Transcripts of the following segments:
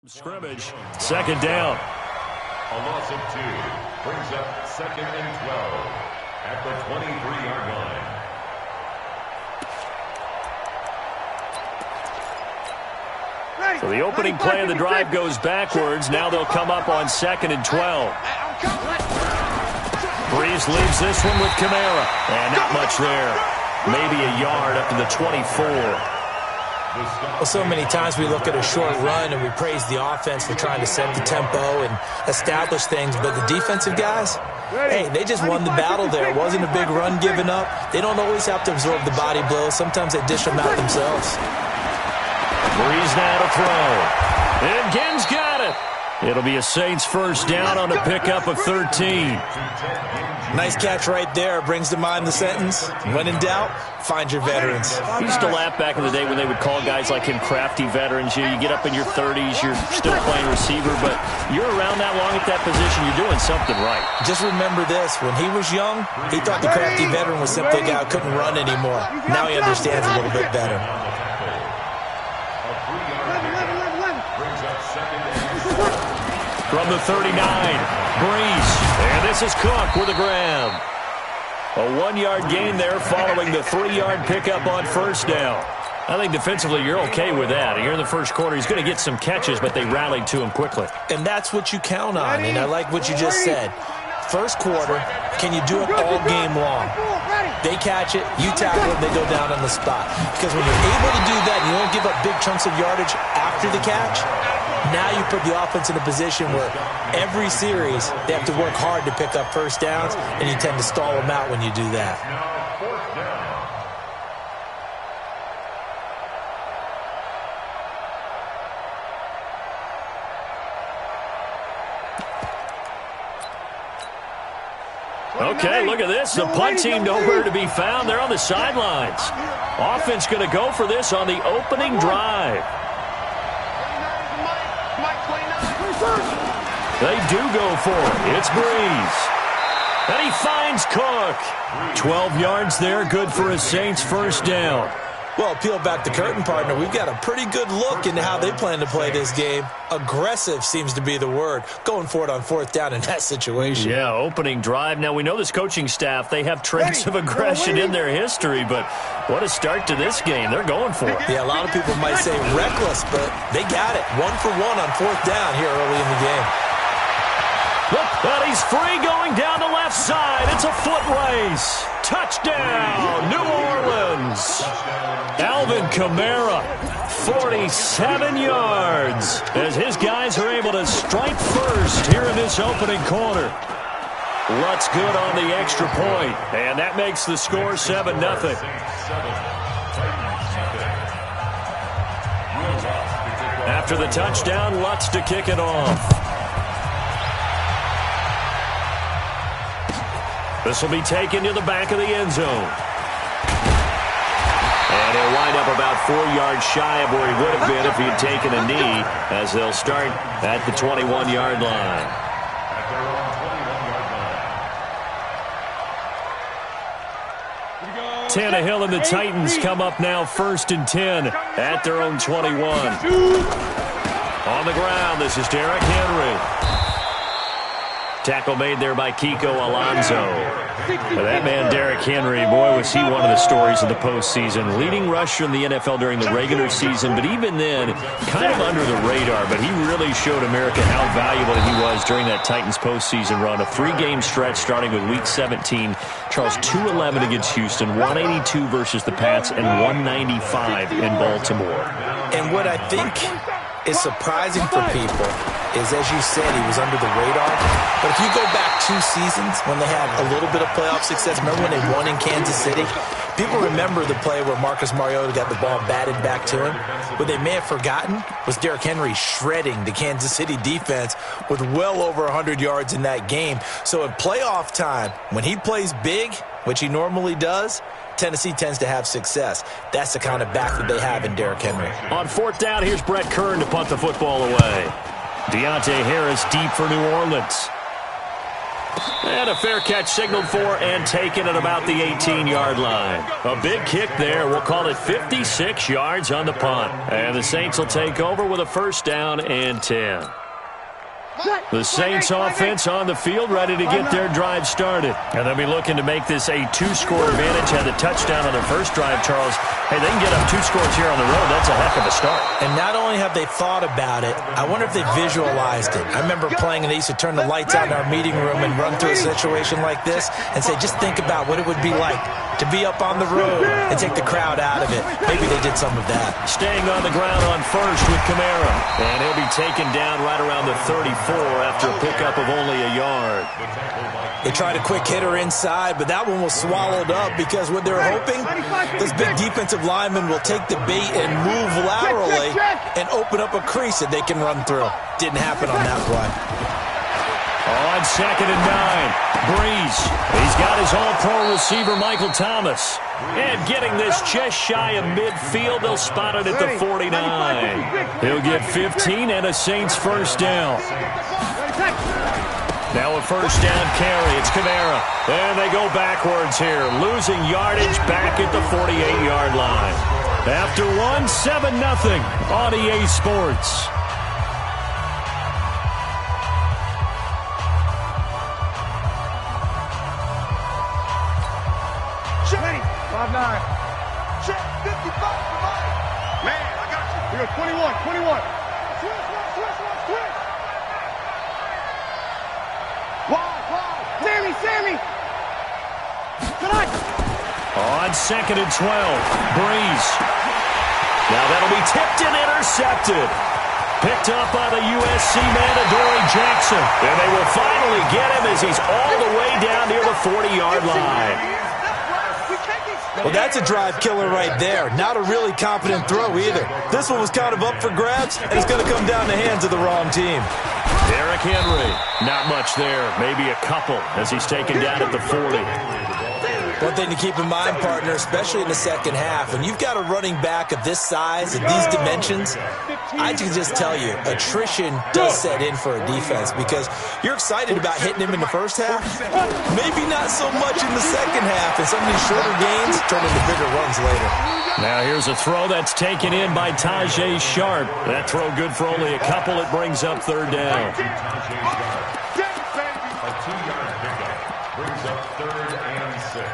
Scrimmage, second down. A loss of 2 brings up second and 12 at the 23-yard line. So the opening play of the drive goes backwards. Now they'll come up on second and 12. Breeze leaves this one with Kamara. And not much there. Maybe a yard up to the 24. Well, so many times we look at a short run and we praise the offense for trying to set the tempo and establish things, but the defensive guys, hey, they just won the battle there. It wasn't a big run given up. They don't always have to absorb the body blows. Sometimes they dish them out themselves. Breeze now to throw. And Ginn's got it. It'll be a Saints first down on a pickup of 13. Nice catch right there. Brings to mind the sentence, when in doubt, find your veterans. I used to laugh back in the day when they would call guys like him crafty veterans. You get up in your 30s, you're still playing receiver, but you're around that long at that position, you're doing something right. Just remember this. When he was young, he thought the crafty veteran was simply a guy who couldn't run anymore. Now he understands a little bit better. From the 39, Breeze. And this is Cook with a grab. A 1-yard gain there following the 3-yard pickup on first down. I think defensively you're okay with that. Here in the first quarter, he's going to get some catches, but they rallied to him quickly. And that's what you count on, and I like what you just said. First quarter, can you do it all game long? They catch it, you tackle it, they go down on the spot. Because when you're able to do that and you don't give up big chunks of yardage after the catch, now you put the offense in a position where every series they have to work hard to pick up first downs, and you tend to stall them out when you do that. Okay, look at this. The punt team nowhere to be found. They're on the sidelines. Offense going to go for this on the opening drive. They do go for it. It's Breeze. And he finds Cook. 12 yards there, good for a Saints first down. Well, peel back the curtain, partner. We've got a pretty good look into how they plan to play this game. Aggressive seems to be the word. Going for it on fourth down in that situation. Yeah, opening drive. Now, we know this coaching staff, they have traits of aggression in their history, but what a start to this game. They're going for it. Yeah, a lot of people might say reckless, but they got it. 1 for 1 on fourth down here early in the game. Look, and he's free going down the left side. It's a foot race. Touchdown, New Orleans. Alvin Kamara, 47 yards, as his guys are able to strike first here in this opening quarter. Lutz good on the extra point, and that makes the score 7-0. After the touchdown, Lutz to kick it off. This will be taken to the back of the end zone. And he'll wind up about 4 yards shy of where he would have been if he had taken a knee, as they'll start at the 21-yard line. Tannehill and the Titans come up now first and 10 at their own 21. On the ground, this is Derrick Henry. Tackle made there by Kiko Alonso. That man, Derrick Henry, boy, was he one of the stories of the postseason. Leading rusher in the NFL during the regular season, but even then, kind of under the radar. But he really showed America how valuable he was during that Titans postseason run. A 3-game stretch starting with Week 17. Charles, 211 against Houston, 182 versus the Pats, and 195 in Baltimore. And what I think is surprising for people is, as you said, he was under the radar. But if you go back 2 seasons when they had a little bit of playoff success, remember when they won in Kansas City? People remember the play where Marcus Mariota got the ball batted back to him. What they may have forgotten was Derrick Henry shredding the Kansas City defense with well over 100 yards in that game. So in playoff time, when he plays big, which he normally does, Tennessee tends to have success. That's the kind of back that they have in Derrick Henry. On fourth down, here's Brett Kern to punt the football away. Deontay Harris deep for New Orleans. And a fair catch signaled for and taken at about the 18-yard line. A big kick there. We'll call it 56 yards on the punt. And the Saints will take over with a first down and 10. The Saints offense on the field, ready to get their drive started. And they'll be looking to make this a two-score advantage. Had the touchdown on their first drive, Charles. Hey, they can get up 2 scores here on the road. That's a heck of a start. And not only have they thought about it, I wonder if they visualized it. I remember playing, and they used to turn the lights on in our meeting room and run through a situation like this and say, just think about what it would be like to be up on the road and take the crowd out of it. Maybe they did some of that. Staying on the ground on first with Kamara. And he'll be taken down right around the 34 after a pickup of only a yard. They tried a quick hitter inside, but that one was swallowed up because what they're hoping, this big defensive lineman will take the bait and move laterally and open up a crease that they can run through. Didn't happen on that play. On 2nd and 9, Breeze. He's got his all-pro receiver, Michael Thomas. And getting this just shy of midfield, they'll spot it at the 49. He'll get 15 and a Saints first down. Now a first down carry. It's Kamara. And they go backwards here, losing yardage back at the 48-yard line. After one, 7-0 on EA Sports. Ready. 5-9. Check 55 for Mike. Man, I got you. We go 21. Switch. Wide. Sammy. Tonight. On 2nd and 12, Breeze. Now that'll be tipped and intercepted. Picked up by the USC man, Adoree Jackson. And they will finally get him as he's all the way down near the 40-yard line. Well, that's a drive killer right there. Not a really competent throw either. This one was kind of up for grabs, and it's going to come down the hands of the wrong team. Derrick Henry, not much there. Maybe a couple as he's taken down at the 40. One thing to keep in mind, partner, especially in the second half, when you've got a running back of this size, of these dimensions, I can just tell you, attrition does set in for a defense because you're excited about hitting him in the first half, maybe not so much in the second half, and some of these shorter gains turn into bigger runs later. Now here's a throw that's taken in by Tajay Sharp. That throw good for only a couple. It brings up third down. A 2-yard pickup brings up 3rd and 6.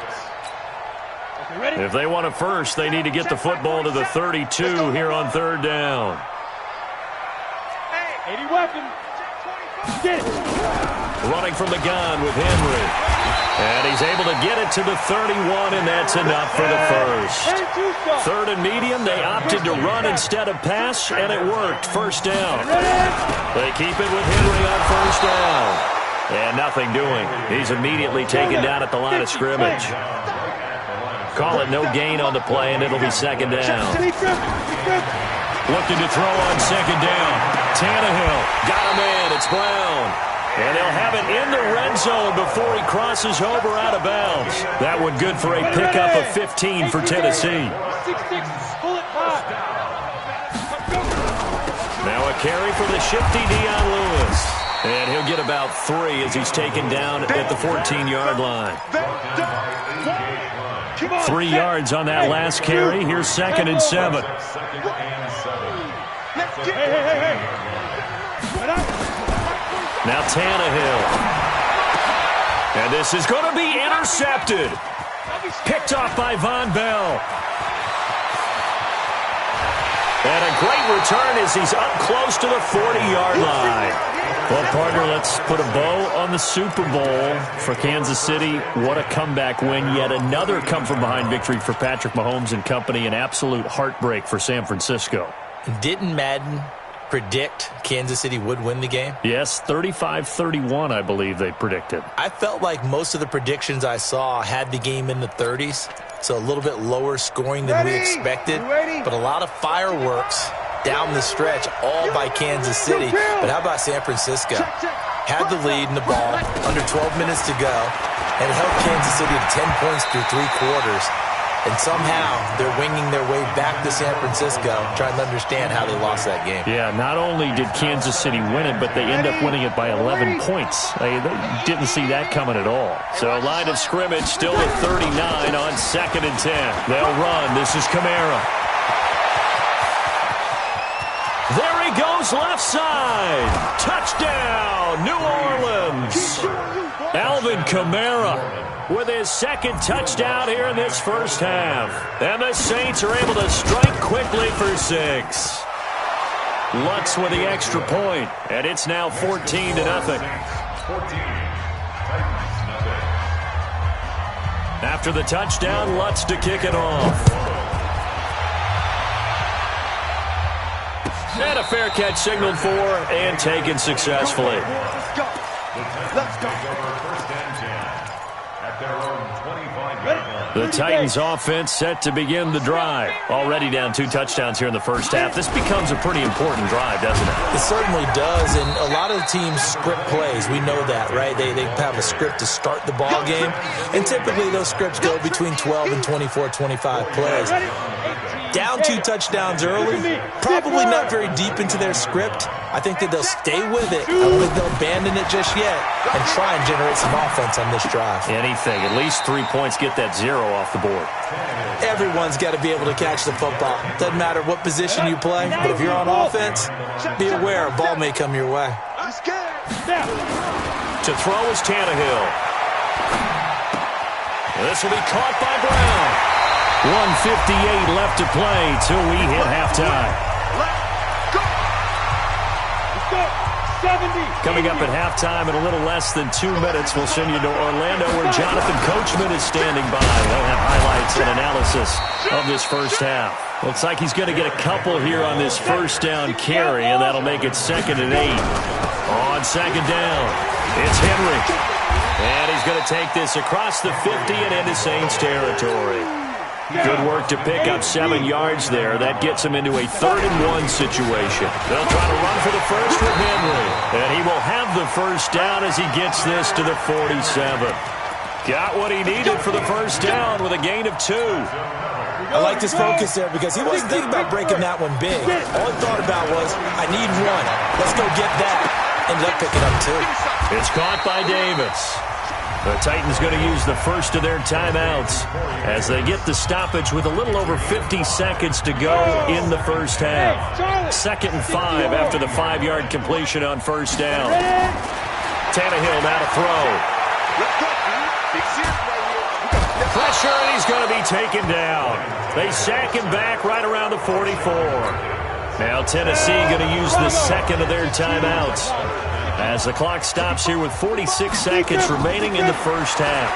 If they want a first, they need to get the football to the 32 here on third down. 80 weapons. Get it. Running from the gun with Henry. And he's able to get it to the 31, and that's enough for the first. 3rd and medium, they opted to run instead of pass, and it worked. First down. They keep it with Henry on first down. And nothing doing. He's immediately taken down at the line of scrimmage. Call it no gain on the play, and it'll be second down. Looking to throw on second down. Tannehill got him in. It's Brown. And they'll have it in the red zone before he crosses over out of bounds. That one good for a pickup of 15 for Tennessee. Now a carry for the shifty Dion Lewis. And he'll get about 3 as he's taken down at the 14-yard line. 3 yards on that last carry. Here's 2nd and 7. Now Tannehill. And this is going to be intercepted. Picked off by Von Bell. And a great return as he's up close to the 40-yard line. Well, partner, let's put a bow on the Super Bowl for Kansas City. What a comeback win. Yet another come-from-behind victory for Patrick Mahomes and company. An absolute heartbreak for San Francisco. Didn't Madden predict Kansas City would win the game? Yes, 35-31, I believe they predicted. I felt like most of the predictions I saw had the game in the 30s, so a little bit lower scoring than we expected, but a lot of fireworks down the stretch, all by Kansas City. But how about San Francisco? Had the lead in the ball, under 12 minutes to go, and it held Kansas City to 10 points through 3 quarters. And somehow they're winging their way back to San Francisco, trying to understand how they lost that game. Yeah, not only did Kansas City win it, but they end up winning it by 11 points. They didn't see that coming at all. So line of scrimmage still at 39 on 2nd and 10. They'll run. This is Kamara. There he goes, left side. Touchdown, New Orleans. Alvin Kamara with his 2nd touchdown here in this first half. And the Saints are able to strike quickly for 6. Lutz with the extra point, and it's now 14-0. After the touchdown, Lutz to kick it off. And a fair catch signaled for and taken successfully. Let's go. The Titans offense set to begin the drive. Already down 2 touchdowns here in the first half. This becomes a pretty important drive, doesn't it? It certainly does, and a lot of the teams script plays. We know that, right? They have a script to start the ball game, and typically those scripts go between 12 and 24, 25 plays. Down 2 touchdowns early, probably not very deep into their script. I think that they'll stay with it. I don't think they'll abandon it just yet and try and generate some offense on this drive. Anything. At least 3 points, get that 0 off the board. Everyone's got to be able to catch the football. Doesn't matter what position you play, but if you're on offense, be aware a ball may come your way. To throw is Tannehill. This will be caught by Brown. 1:58 left to play till we hit halftime. Coming up at halftime in a little less than 2 minutes, we'll send you to Orlando where Jonathan Coachman is standing by. They'll have highlights and analysis of this first half. Looks like he's going to get a couple here on this first down carry, and that'll make it 2nd and 8. On 2nd down, it's Henry. And he's going to take this across the 50 and into Saints territory. Good work to pick up 7 yards there. That gets him into a 3rd and 1 situation. They'll try to run for the first with Henry. And he will have the first down as he gets this to the 47. Got what he needed for the first down with a gain of 2. I like his focus there because he wasn't thinking about breaking that one big. All he thought about was, I need 1. Let's go get that. Ended up picking up 2. It's caught by Davis. The Titans going to use the first of their timeouts as they get the stoppage with a little over 50 seconds to go in the first half. 2nd and 5 after the 5-yard completion on first down. Tannehill now to throw. Pressure, and he's going to be taken down. They sack him back right around the 44. Now Tennessee going to use the 2nd of their timeouts as the clock stops here with 46 seconds remaining in the first half.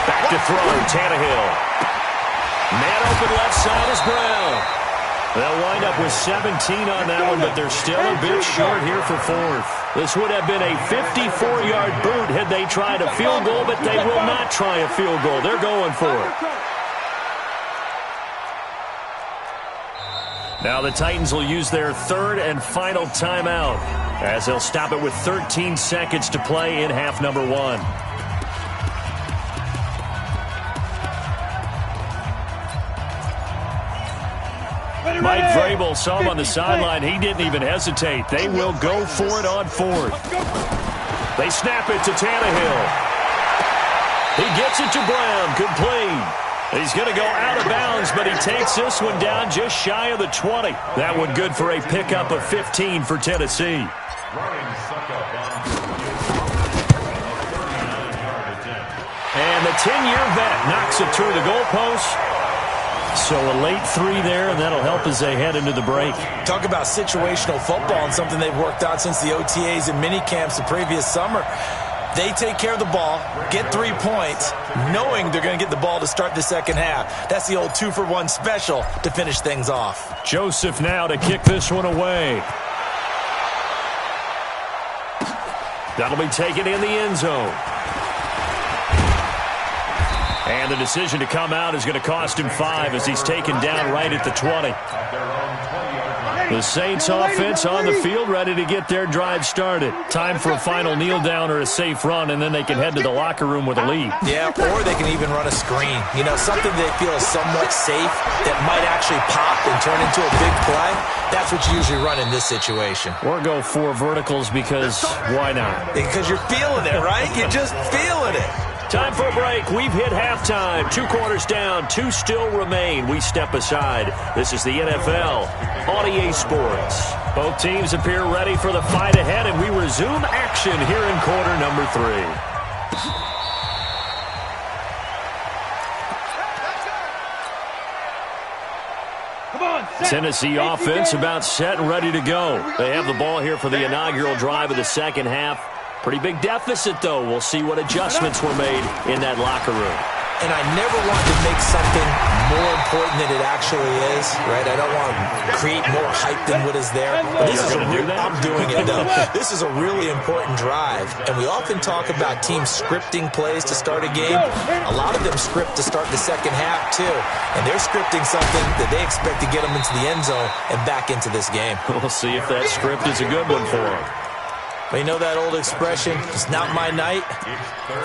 Back to throw, Tannehill. Man open left side is Brown. They'll wind up with 17 on that one, but they're still a bit short here for 4th. This would have been a 54-yard boot had they tried a field goal, but they will not try a field goal. They're going for it. Now the Titans will use their 3rd and final timeout as they'll stop it with 13 seconds to play in half number 1. Mike Vrabel saw him on the sideline. He didn't even hesitate. They will go for it on 4th. They snap it to Tannehill. He gets it to Brown. Complete. He's going to go out of bounds, but he takes this one down just shy of the 20. That one good for a pickup of 15 for Tennessee. And the 10-year vet knocks it through the goalpost. So a late 3 there, and that'll help as they head into the break. Talk about situational football and something they've worked out since the OTAs and mini camps the previous summer. They take care of the ball, get 3 points, knowing they're going to get the ball to start the second half. That's the old 2-for-1 special to finish things off. Joseph now to kick this one away. That'll be taken in the end zone. And the decision to come out is going to cost him 5 as he's taken down right at the 20. The Saints offense on the field, ready to get their drive started. Time for a final kneel down or a safe run, and then they can head to the locker room with a lead. Yeah, or they can even run a screen. You know, something they feel is somewhat safe that might actually pop and turn into a big play. That's what you usually run in this situation. Or go 4 verticals because why not? Because you're feeling it, right? You're just feeling it. Time for a break. We've hit halftime. 2 quarters down. 2 still remain. We step aside. This is the NFL on EA Sports. Both teams appear ready for the fight ahead, and we resume action here in quarter number 3. Tennessee offense about set and ready to go. They have the ball here for the inaugural drive of the second half. Pretty big deficit, though. We'll see what adjustments were made in that locker room. And I never want to make something more important than it actually is, right? I don't want to create more hype than what is there. But this is I'm doing it, though. This is a really important drive. And we often talk about teams scripting plays to start a game. A lot of them script to start the second half, too. And they're scripting something that they expect to get them into the end zone and back into this game. We'll see if that script is a good one for them. But you know that old expression, it's not my night?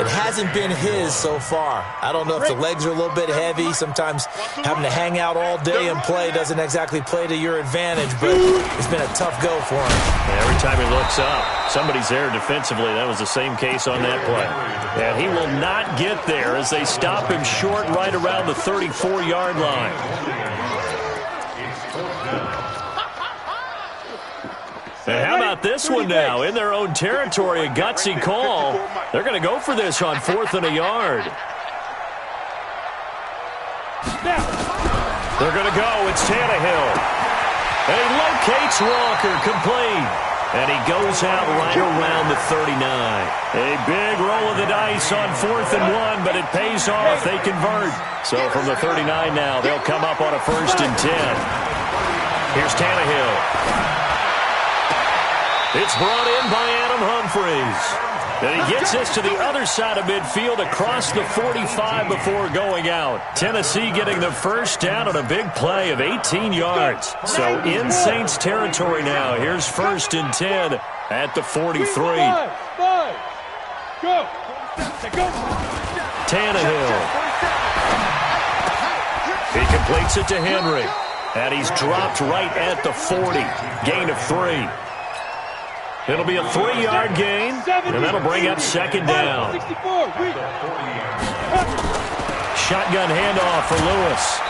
It hasn't been his so far. I don't know if the legs are a little bit heavy. Sometimes having to hang out all day and play doesn't exactly play to your advantage, but it's been a tough go for him. Every time he looks up, somebody's there defensively. That was the same case on that play. And he will not get there as they stop him short right around the 34-yard line. And how about this one now? In their own territory, a gutsy call. They're going to go for this on 4th and a yard. They're going to go. It's Tannehill. And he locates Walker, complete. And he goes out right around the 39. A big roll of the dice on 4th and 1, but it pays off. They convert. So from the 39 now, they'll come up on a 1st and 10. Here's Tannehill. It's brought in by Adam Humphries. And he gets this to the other side of midfield across the 45 before going out. Tennessee getting the first down on a big play of 18 yards. So in Saints territory now. Here's 1st and 10 at the 43. Tannehill. He completes it to Henry. And he's dropped right at the 40. Gain of 3. It'll be a 3-yard gain, and that'll bring up 2nd down. Shotgun handoff for Lewis.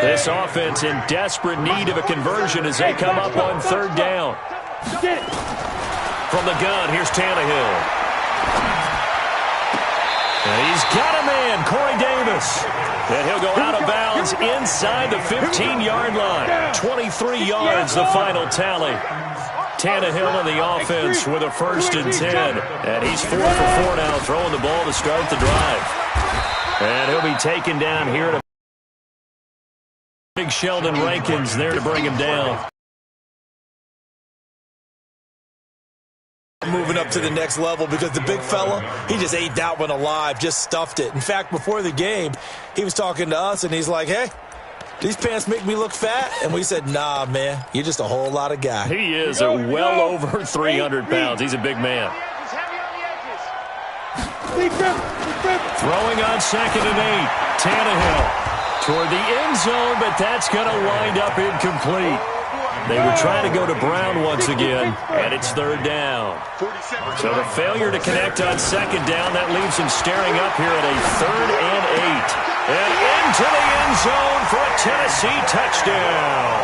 This offense in desperate need of a conversion as they come up on 3rd down. From the gun, here's Tannehill. And he's got a man, Corey Davis. And he'll go out of bounds inside the 15-yard line. 23 yards, the final tally. Tannehill in the offense with a 1st and 10. And he's 4 for 4 now, throwing the ball to start the drive. And he'll be taken down here to Big Sheldon Rankins there to bring him down. Moving up to the next level because the big fella, he just ate that one alive, just stuffed it. In fact, before the game, he was talking to us, and he's like, hey, these pants make me look fat? And we said, nah, man, you're just a whole lot of guy. He is well over 300 pounds. He's a big man. Throwing on 2nd and 8. Tannehill toward the end zone, but that's going to wind up incomplete. They were trying to go to Brown once again, and it's 3rd down. So the failure to connect on 2nd down, that leaves him staring up here at a 3rd and 8. And into the end zone for a Tennessee touchdown.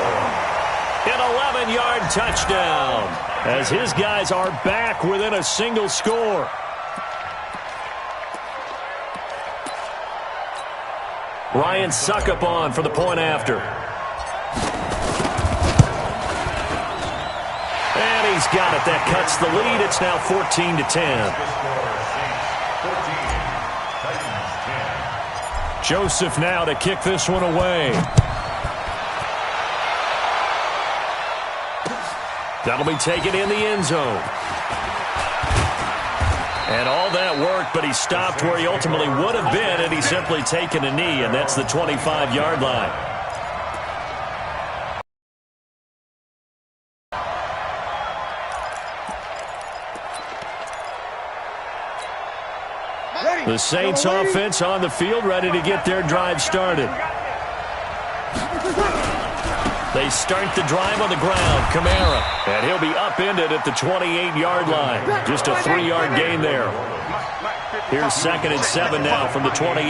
An 11-yard touchdown as his guys are back within a single score. Ryan Suckup on for the point after. And he's got it. That cuts the lead. It's now 14-10. Joseph now to kick this one away. That'll be taken in the end zone. And all that work, but he stopped where he ultimately would have been had he simply taken a knee, and that's the 25-yard line. The Saints offense on the field, ready to get their drive started. They start the drive on the ground. Kamara, and he'll be upended at the 28-yard line. Just a 3-yard gain there. Here's 2nd and 7 now from the 28.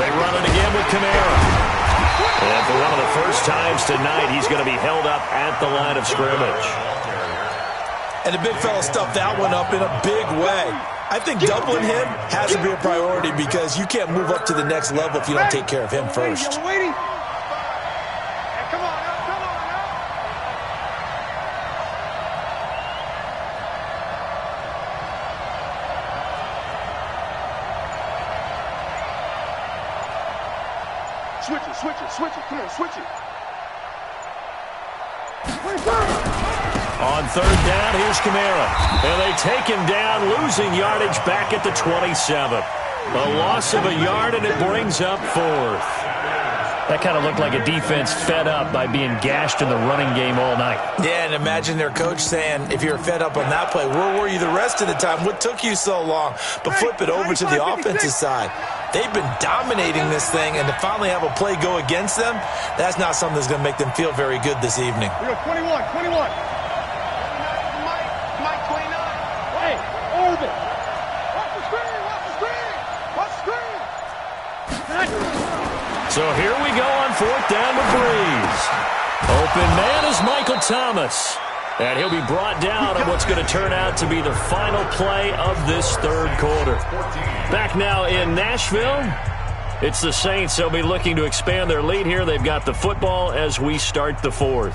They run it again with Kamara. And for one of the first times tonight, he's going to be held up at the line of scrimmage. And the big fella stuffed that one up in a big way. I think doubling him has to be a priority because you can't move up to the next level if you don't take care of him first. Come on now. Switch it. Come on, switch it. On 3rd down, here's Kamara. And they take him down, losing yardage back at the 27. A loss of a yard, and it brings up 4th. That kind of looked like a defense fed up by being gashed in the running game all night. Yeah, and imagine their coach saying, if you're fed up on that play, where were you the rest of the time? What took you so long? But flip it over to the offensive side. They've been dominating this thing, and to finally have a play go against them, that's not something that's going to make them feel very good this evening. We got 21. Mike 29. Hey, Orbit. Watch the screen. So here we go on 4th down with Breeze. Open man is Michael Thomas. And he'll be brought down on what's going to turn out to be the final play of this 3rd quarter. Back now in Nashville, it's the Saints. They'll be looking to expand their lead here. They've got the football as we start the 4th.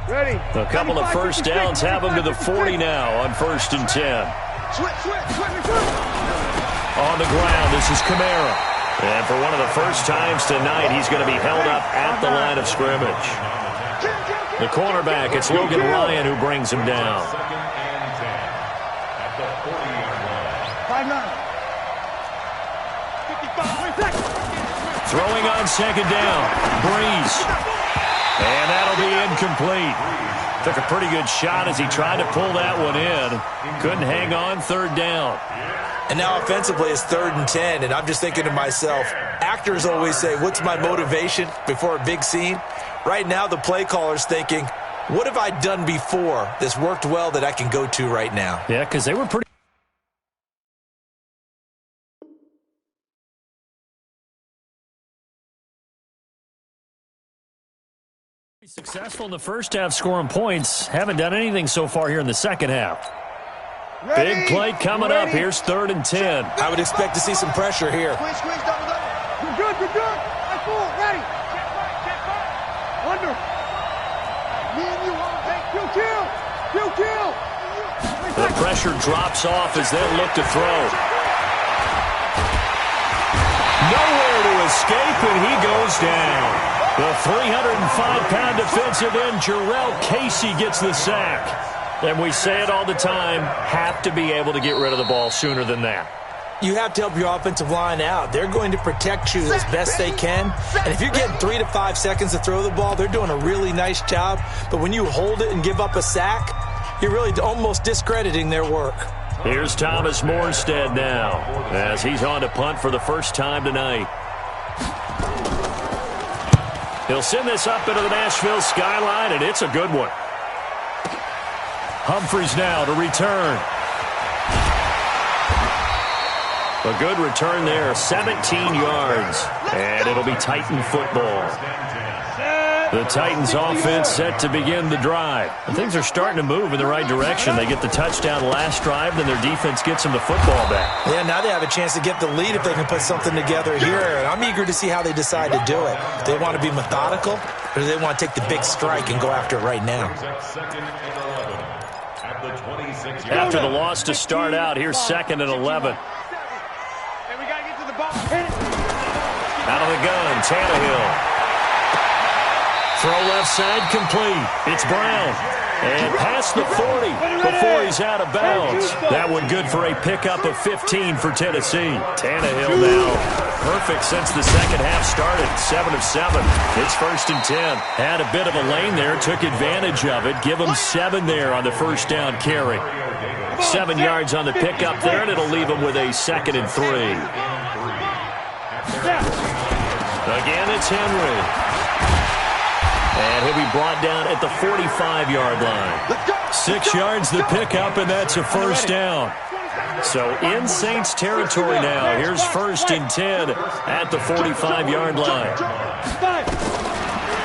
Ready. A couple of first downs have them to the 40 now on 1st and 10. Switch. On the ground, this is Kamara. And for one of the first times tonight, he's going to be held up at the line of scrimmage. The cornerback, it's Logan Ryan who brings him down. 2nd and 10 at the 40-yard line. 5-9. Throwing on 2nd down, Breeze. And that'll be incomplete. Took a pretty good shot as he tried to pull that one in. Couldn't hang on 3rd down. And now offensively it's 3rd and 10, and I'm just thinking to myself, actors always say, what's my motivation before a big scene? Right now the play caller's thinking, what have I done before that's worked well that I can go to right now? Yeah, because they were pretty successful in the first half scoring points. Haven't done anything so far here in the second half. Ready. Big play coming up. Here's 3rd and 10. I would expect to see some pressure here. Squeeze, double. You're good. That's full. Ready. Check back. Under. Me and you want to take kill. The pressure drops off as they look to throw. Nowhere to escape, and he goes down. The 305-pound defensive end, Jarrell Casey, gets the sack. And we say it all the time, have to be able to get rid of the ball sooner than that. You have to help your offensive line out. They're going to protect you as best they can. And if you're getting 3 to 5 seconds to throw the ball, they're doing a really nice job. But when you hold it and give up a sack, you're really almost discrediting their work. Here's Thomas Morstead now as he's on to punt for the first time tonight. He'll send this up into the Nashville skyline, and it's a good one. Humphreys now to return. A good return there, 17 yards, and it'll be Titan football. The Titans offense set to begin the drive. And things are starting to move in the right direction. They get the touchdown last drive, then their defense gets them the football back. Yeah, now they have a chance to get the lead if they can put something together here. And I'm eager to see how they decide to do it. Do they want to be methodical, or do they want to take the big strike and go after it right now? After the loss to start out, here's 2nd and 11. And we got to get to the ball. Out of the gun, Tannehill. Throw left side complete. It's Brown. And past the 40 before he's out of bounds. That one good for a pickup of 15 for Tennessee. Tannehill now perfect since the second half started. 7 of 7. It's 1st and 10. Had a bit of a lane there. Took advantage of it. Give him 7 there on the first down carry. 7 yards on the pickup there, and it'll leave him with a 2nd and 3. Again, it's Henry. And he'll be brought down at the 45-yard line. 6 yards the pickup, and that's a first down. So in Saints territory now. Here's 1st and 10 at the 45-yard line.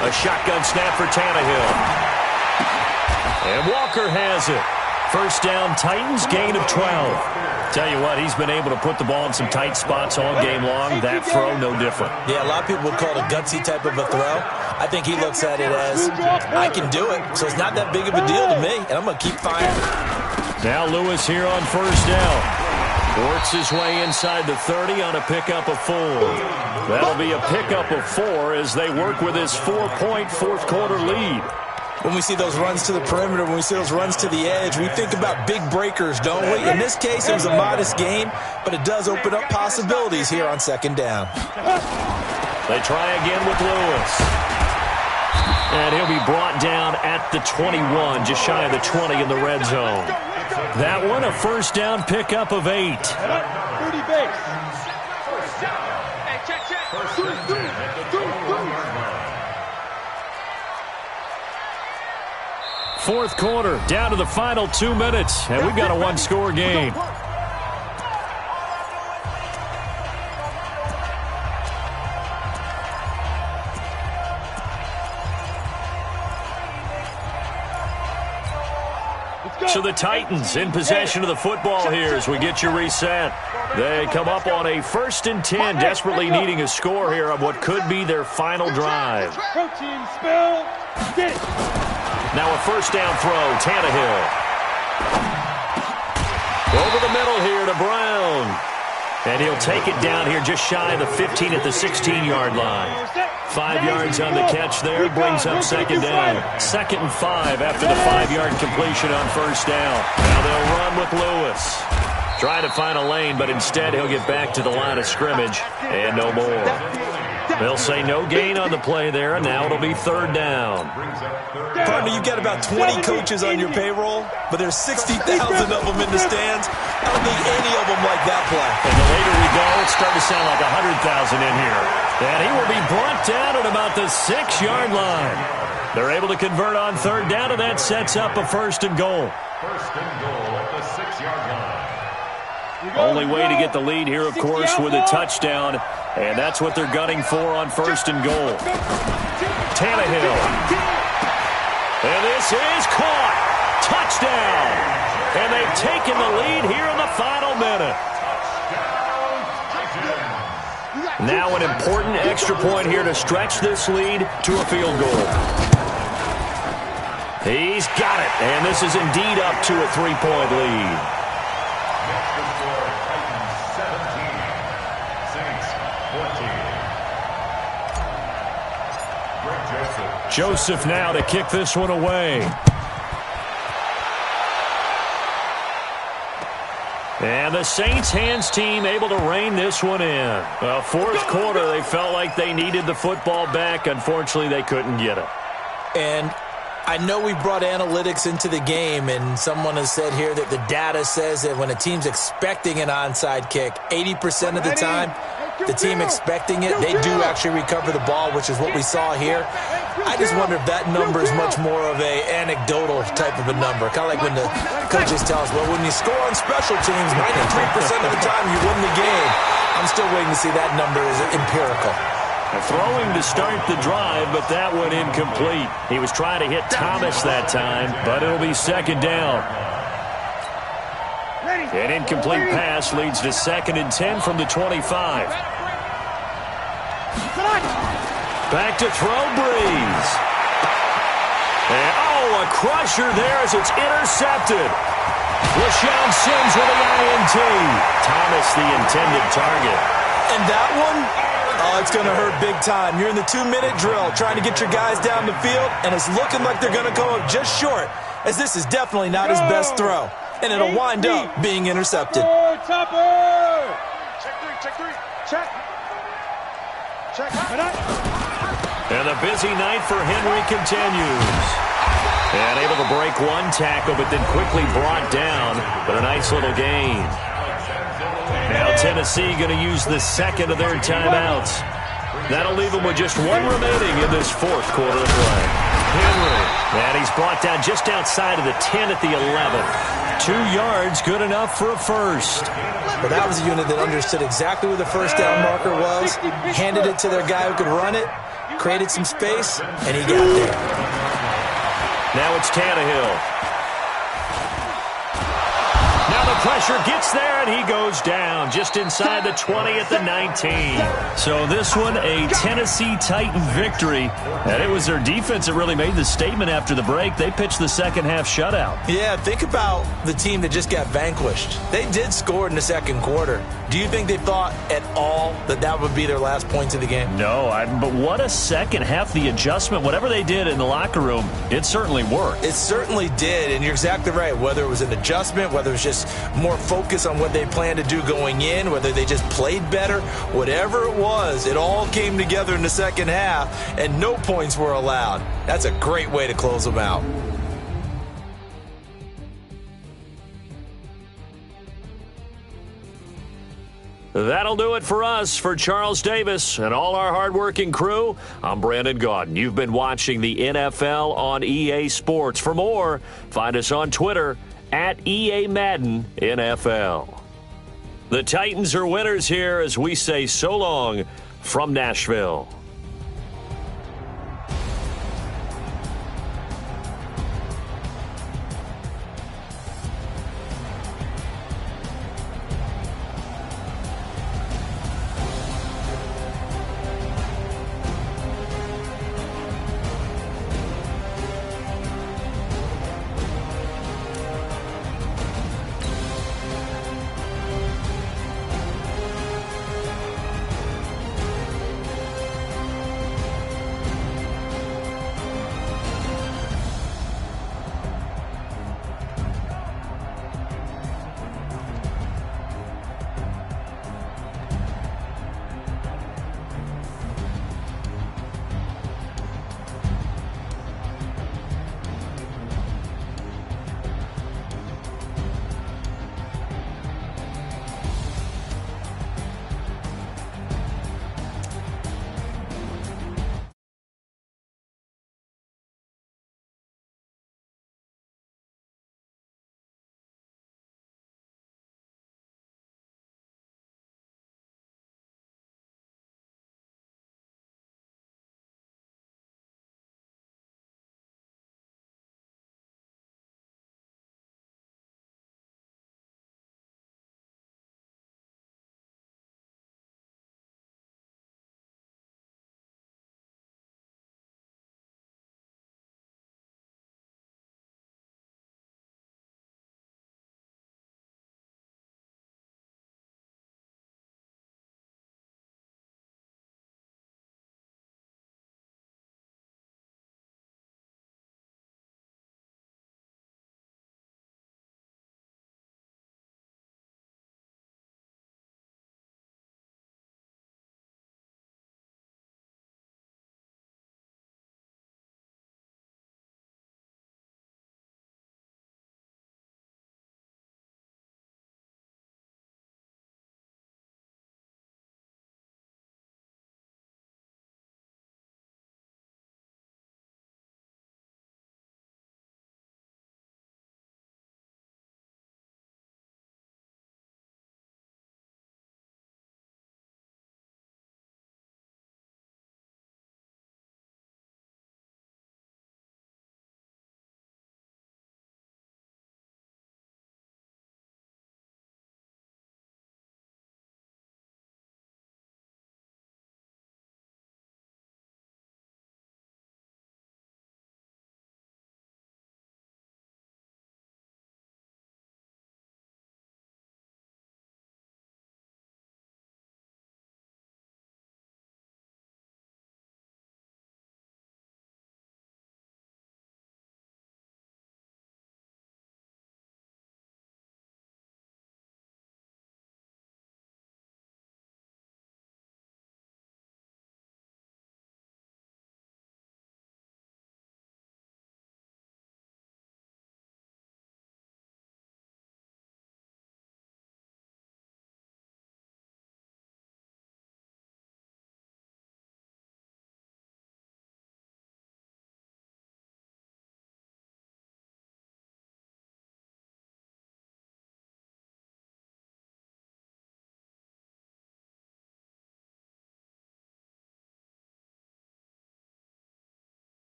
A shotgun snap for Tannehill. And Walker has it. First down, Titans, gain of 12. Tell you what, he's been able to put the ball in some tight spots all game long. That throw, no different. Yeah, a lot of people would call it a gutsy type of a throw. I think he looks at it as, I can do it, so it's not that big of a deal to me, and I'm going to keep firing. Now Lewis here on first down. Works his way inside the 30 on a pickup of 4. That'll be a pickup of 4 as they work with his 4-point fourth-quarter lead. When we see those runs to the perimeter, when we see those runs to the edge, we think about big breakers, don't we? In this case, it was a modest gain, but it does open up possibilities here on 2nd down. They try again with Lewis. And he'll be brought down at the 21, just shy of the 20 in the red zone. That one, a first down pickup of 8. 30 base. Fourth quarter, down to the final 2 minutes, and we've got a one-score game. So the Titans in possession of the football here as we get you reset. They come up on a 1st and 10, desperately needing a score here on what could be their final drive. Protein spell. Get it. Now a first down throw, Tannehill. Over the middle here to Brown. And he'll take it down here just shy of the 15 at the 16-yard line. 5 yards on the catch there, brings up 2nd down. 2nd and 5 after the 5-yard completion on first down. Now they'll run with Lewis. Try to find a lane, but instead he'll get back to the line of scrimmage and no more. They'll say no gain on the play there, and now it'll be 3rd down. Partner, you've got about 20 coaches on your payroll, but there's 60,000 of them in the stands. I don't think any of them like that play. And the later we go, it's starting to sound like 100,000 in here. And he will be brought down at about the 6-yard line. They're able to convert on 3rd down, and that sets up a 1st and goal. 1st and goal at the 6-yard line. Only way to get the lead here, of course, with a touchdown. And that's what they're gunning for on 1st and goal. Tannehill. And this is caught. Touchdown. And they've taken the lead here in the final minute. Now an important extra point here to stretch this lead to a field goal. He's got it. And this is indeed up to a 3-point lead. Joseph now to kick this one away. And the Saints hands team able to rein this one in. Well, 4th quarter, they felt like they needed the football back. Unfortunately, they couldn't get it. And I know we brought analytics into the game, and someone has said here that the data says that when a team's expecting an onside kick, 80% of the time, the team expecting it, they do actually recover the ball, which is what we saw here. I just wonder if that number is much more of a anecdotal type of a number. Kind of like when the coaches tell us, well, when you score on special teams, 93% of the time you win the game. I'm still waiting to see that number is empirical. Throwing to start the drive, but that one incomplete. He was trying to hit Thomas that time, but it'll be 2nd down. An incomplete pass leads to 2nd and 10 from the 25. Back to throw, Breeze. And, a crusher there as it's intercepted. LaShawn Sims with the INT. Thomas the intended target. And that one, Oh, it's going to hurt big time. You're in the 2-minute drill trying to get your guys down the field, and it's looking like they're going to go up just short, as this is definitely not his best throw, and it'll wind up being intercepted. Topper! Check three. Check. And the busy night for Henry continues. And able to break one tackle, but then quickly brought down. But a nice little gain. Now Tennessee going to use the second of their timeouts. That'll leave them with just one remaining in this fourth quarter of play. Henry, and he's brought down just outside of the 10 at the 11. 2 yards, good enough for a first. But that was a unit that understood exactly where the first down marker was, handed it to their guy who could run it, created some space, and he got there. Now it's Tannehill. Now the pressure gets there, and he goes down just inside the 20 at the 19. So this one, a Tennessee Titan victory. And it was their defense that really made the statement after the break. They pitched the second half shutout. Yeah, think about the team that just got vanquished. They did score in the second quarter. Do you think they thought at all that that would be their last points of the game? No, but what a second half. The adjustment, whatever they did in the locker room, it certainly worked. It certainly did, and you're exactly right. Whether it was an adjustment, whether it was just more focus on what they planned to do going in, whether they just played better, whatever it was, it all came together in the second half, and no points were allowed. That's a great way to close them out. That'll do it for us. For Charles Davis and all our hardworking crew, I'm Brandon Gaudin. You've been watching the NFL on EA Sports. For more, find us on Twitter at EA Madden NFL. The Titans are winners here as we say so long from Nashville.